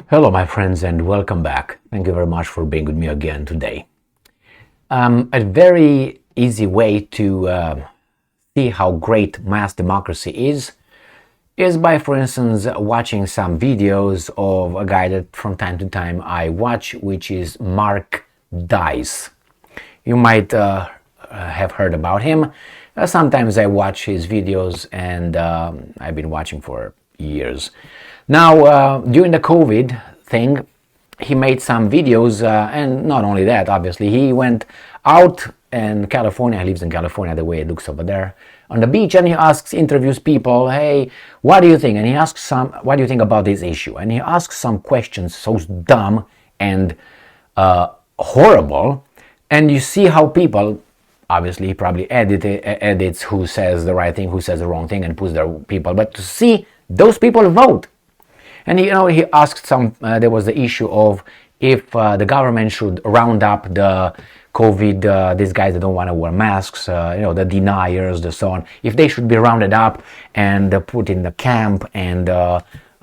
Hello, my friends, and welcome back. Thank you very much for being with me again today. A very easy way to see how great mass democracy is by, for instance, watching some videos of a guy that from time to time I watch, which is Mark Dice. You might have heard about him. Sometimes I watch his videos, and I've been watching for years. Now, during the COVID thing, he made some videos, and not only that, obviously, he went out in California. He lives in California, the way it looks over there, on the beach, and he interviews people, hey, what do you think? And he asks what do you think about this issue? And he asks some questions so dumb and horrible, and you see how people, obviously, he probably edits who says the right thing, who says the wrong thing, and puts their people, but to see those people vote. And he asked there was the issue of if the government should round up the COVID, these guys that don't want to wear masks, the deniers, the so on, if they should be rounded up and put in the camp and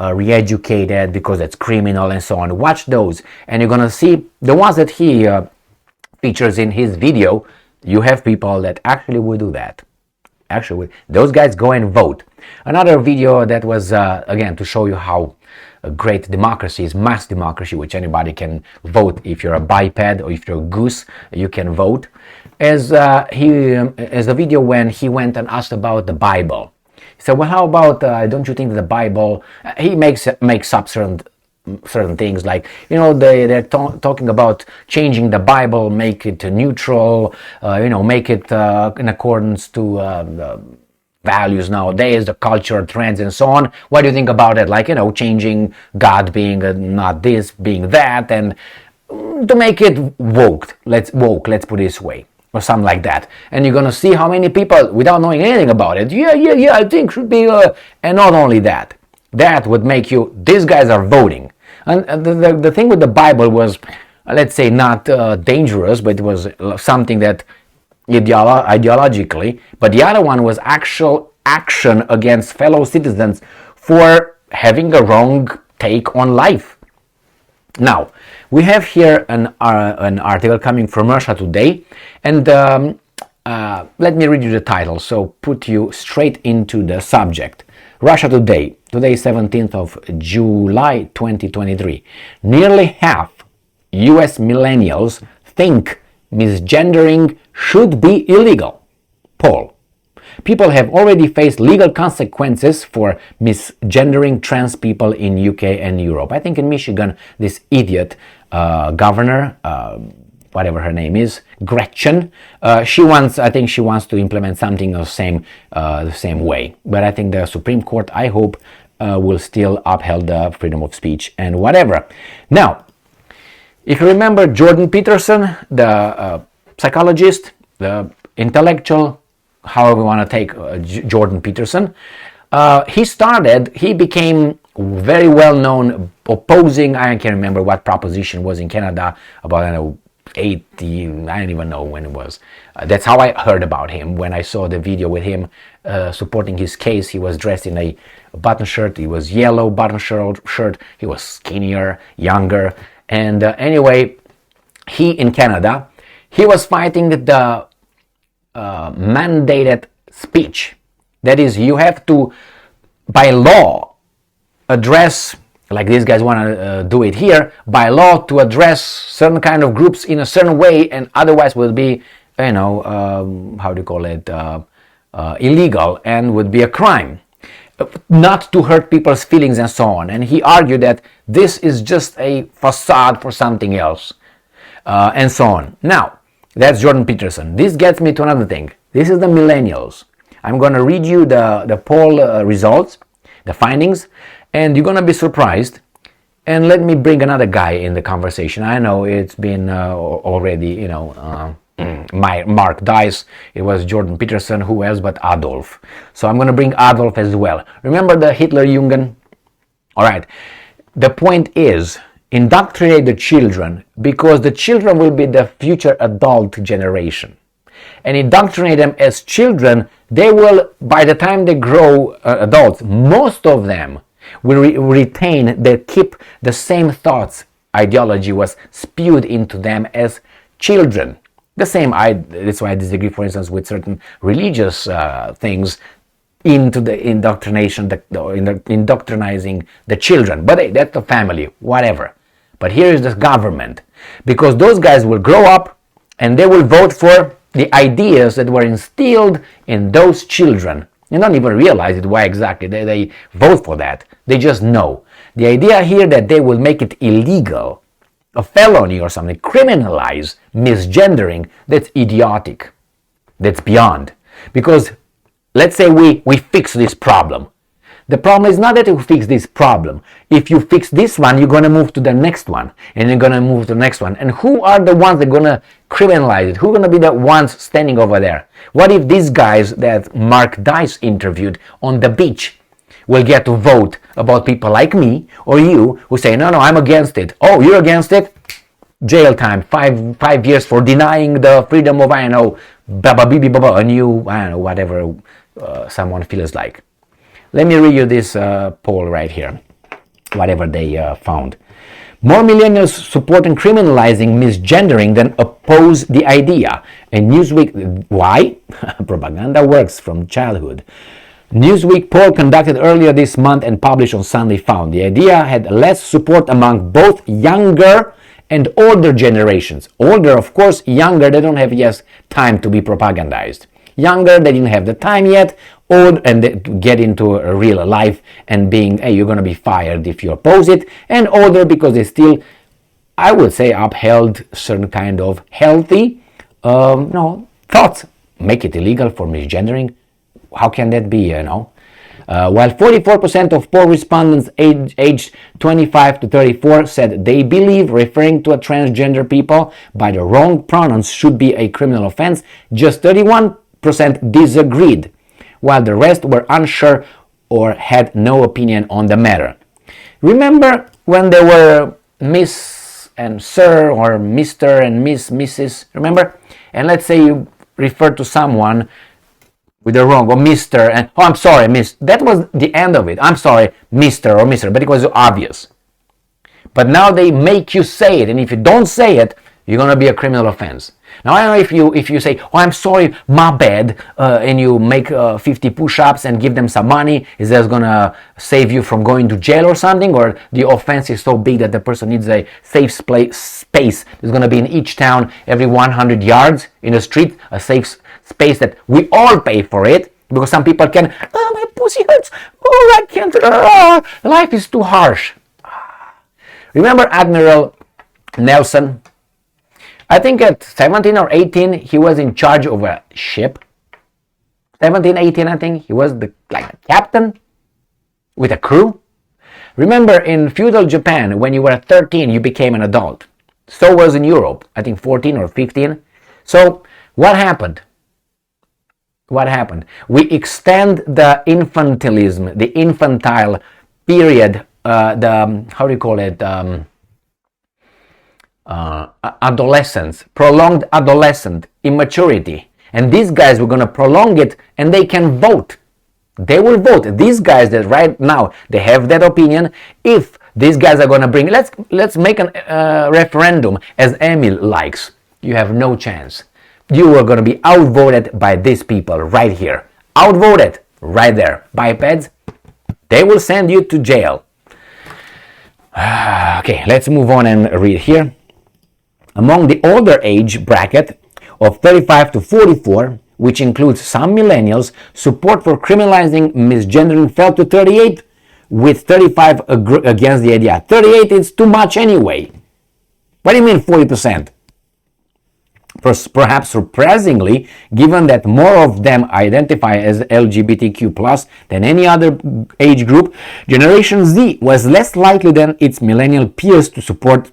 re-educated because it's criminal and so on. Watch those, and you're going to see the ones that he features in his video. You have people that actually would do that. Actually, those guys go and vote. Another video that was, again, to show you how great democracy is, mass democracy, which anybody can vote. If you're a biped or if you're a goose, you can vote. As the video when he went and asked about the Bible. He said, well, how about, don't you think the Bible, he makes up certain things, like, they're talking about changing the Bible, make it neutral, make it in accordance to the values nowadays, the culture, trends, and so on. What do you think about it? Like, changing God being not this, being that, and to make it woke, let's put it this way, or something like that. And you're gonna see how many people, without knowing anything about it, yeah, I think should be, and not only that, that would make you, these guys are voting. And the thing with the Bible was, let's say, not dangerous, but it was something that ideologically, but the other one was actual action against fellow citizens for having a wrong take on life. Now, we have here an article coming from Russia Today, and let me read you the title, so put you straight into the subject. Russia Today, today 17th of July 2023. Nearly half US millennials think misgendering should be illegal. Poll. People have already faced legal consequences for misgendering trans people in UK and Europe. I think in Michigan, this idiot governor, whatever her name is, Gretchen, she wants to implement something of the same way. But I think the Supreme Court, I hope, will still uphold the freedom of speech and whatever. Now, if you remember Jordan Peterson, the psychologist, the intellectual, however you want to take Jordan Peterson, he became very well known opposing, I can't remember what proposition was in Canada, about 80, I don't even know when it was. That's how I heard about him, when I saw the video with him supporting his case. He was dressed in a button shirt, he was yellow button shirt, he was skinnier, younger, and anyway, he in Canada, he was fighting the mandated speech. That is, you have to, by law, address, like these guys want to do it here, by law to address certain kind of groups in a certain way, and otherwise will be, illegal and would be a crime. Not to hurt people's feelings and so on. And he argued that this is just a facade for something else, and so on. Now, that's Jordan Peterson. This gets me to another thing. This is the millennials. I'm going to read you the poll results, the findings, and you're going to be surprised. And let me bring another guy in the conversation. I know it's been already, Mark Dice, it was Jordan Peterson, who else but Adolf. So I'm going to bring Adolf as well. Remember the Hitler Jugend? All right. The point is, indoctrinate the children, because the children will be the future adult generation. And indoctrinate them as children, they will, by the time they grow adults, most of them, will retain, they keep the same thoughts. Ideology was spewed into them as children. The same, that's why I disagree, for instance, with certain religious things into the indoctrination, indoctrinizing the children. But hey, that's the family, whatever. But here is the government, because those guys will grow up and they will vote for the ideas that were instilled in those children. You don't even realize it, why exactly they vote for that. They just know. The idea here that they will make it illegal, a felony or something, criminalize misgendering, that's idiotic. That's beyond. Because let's say we fix this problem. The problem is not that you fix this problem. If you fix this one, you're going to move to the next one. And you're going to move to the next one. And who are the ones that are going to criminalize it? Who are going to be the ones standing over there? What if these guys that Mark Dice interviewed on the beach will get to vote about people like me or you who say, no, I'm against it. Oh, you're against it? Jail time, 5 years for denying the freedom of, a new, whatever someone feels like. Let me read you this poll right here, whatever they found. More millennials supporting criminalizing misgendering than oppose the idea. And Newsweek, why? Propaganda works from childhood. Newsweek poll conducted earlier this month and published on Sunday found the idea had less support among both younger and older generations. Older, of course, younger, they don't have yet time to be propagandized. Younger, they didn't have the time yet. Old, and they get into a real life and being, hey, you're going to be fired if you oppose it. And older because they still, I would say, upheld certain kind of healthy thoughts. Make it illegal for misgendering. How can that be, While 44% of poll respondents aged 25 to 34 said they believe referring to a transgender people by the wrong pronouns should be a criminal offense, just 31% disagreed, while the rest were unsure or had no opinion on the matter. Remember when there were Miss and Sir or Mr. and Miss, Mrs., remember? And let's say you refer to someone with the wrong, or Mr. and, oh, I'm sorry, Miss. That was the end of it. I'm sorry, Mr. or Mr., but it was obvious. But now they make you say it, and if you don't say it, you're going to be a criminal offense. Now, I don't know if you say, oh, I'm sorry, my bad, and you make 50 push-ups and give them some money, is that going to save you from going to jail or something? Or the offense is so big that the person needs a safe space. There's going to be in each town, every 100 yards in the street, a safe space that we all pay for it, because some people can, oh, my pussy hurts, oh, I can't, life is too harsh. Remember Admiral Nelson? I think at 17 or 18, he was in charge of a ship. 17, 18, I think. He was like a captain with a crew. Remember, in feudal Japan, when you were 13, you became an adult. So was in Europe, I think 14 or 15. So what happened? What happened? We extend the infantilism, the infantile period, how do you call it? Adolescence, prolonged adolescent immaturity, and these guys were going to prolong it, and they can vote. They will vote. These guys that right now they have that opinion. If these guys are going to bring, let's make a referendum as Emil likes. You have no chance. You are going to be outvoted by these people right here. Outvoted right there. Bipeds, they will send you to jail. Okay, let's move on and read here. Among the older age bracket of 35 to 44, which includes some millennials, support for criminalizing misgendering fell to 38, with 35 against the idea. 38 is too much anyway. What do you mean 40%? Perhaps surprisingly, given that more of them identify as LGBTQ+ than any other age group, Generation Z was less likely than its millennial peers to support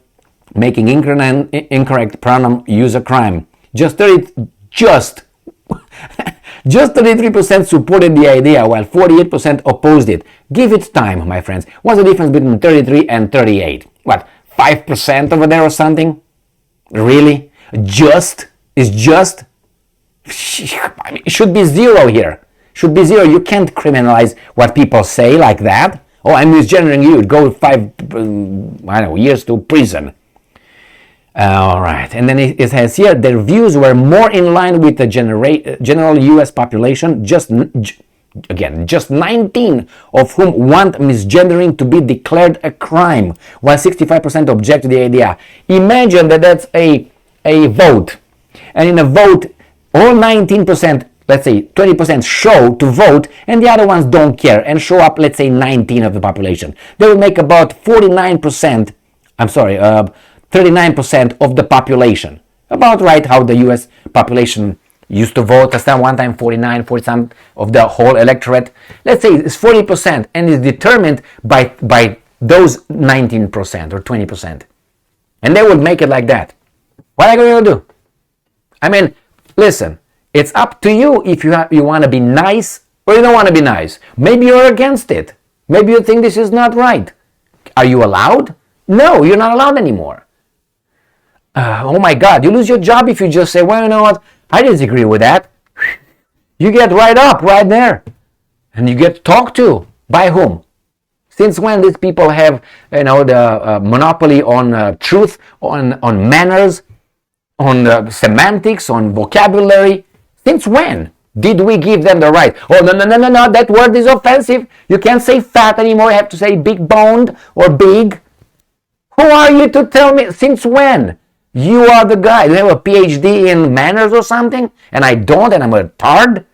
making incorrect pronoun use a crime. Just 33% supported the idea, while 48% opposed it. Give it time, my friends. What's the difference between 33 and 38? What, 5% over there or something? Really? Just? Is just? I mean, it should be zero here. Should be zero. You can't criminalize what people say like that. Oh, I'm misgendering you. Go 5, I don't know, years to prison. All right, and then it says here their views were more in line with the general U.S. population. Just 19 of whom want misgendering to be declared a crime, while 65% object to the idea. Imagine that that's a vote, and in a vote, all 19%, let's say 20% show to vote, and the other ones don't care and show up, let's say 19 of the population. They will make about 39%. 39% of the population. About right how the US population used to vote. Last time, one time 49, 40 some of the whole electorate. Let's say it's 40% and is determined by those 19% or 20%. And they would make it like that. What are you going to do? I mean, listen, it's up to you if you want to be nice or you don't want to be nice. Maybe you're against it. Maybe you think this is not right. Are you allowed? No, you're not allowed anymore. Oh my God, you lose your job if you just say, well, you know what, I disagree with that. You get right up, right there. And you get talked to. By whom? Since when these people have, the monopoly on truth, on manners, on semantics, on vocabulary? Since when did we give them the right? Oh, no, that word is offensive. You can't say fat anymore. You have to say big boned or big. Who are you to tell me? Since when? You are the guy. You have a PhD in manners or something, and I don't, and I'm a tard?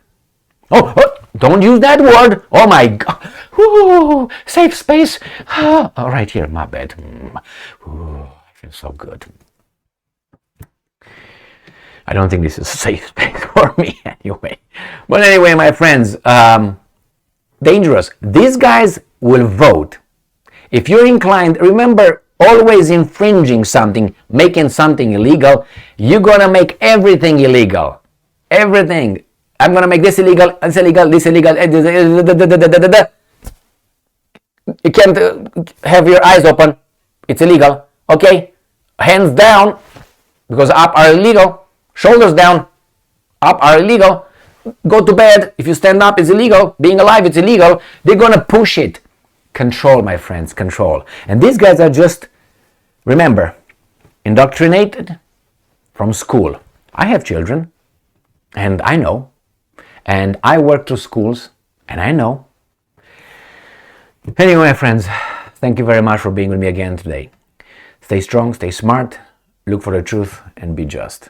Oh, don't use that word. Oh my God. Ooh, safe space. All right, here, my bed. Ooh, I feel so good. I don't think this is a safe space for me anyway. But anyway, my friends, dangerous. These guys will vote. If you're inclined, remember, always infringing something, making something illegal, you're gonna make everything illegal. Everything. I'm gonna make this illegal, this illegal, this illegal. You can't have your eyes open. It's illegal. Okay? Hands down, because up are illegal. Shoulders down, up are illegal. Go to bed. If you stand up, it's illegal. Being alive, it's illegal. They're gonna push it. Control, my friends, control. And these guys are just, remember, indoctrinated from school. I have children, and I know. And I work through schools, and I know. Anyway, my friends, thank you very much for being with me again today. Stay strong, stay smart, look for the truth, and be just.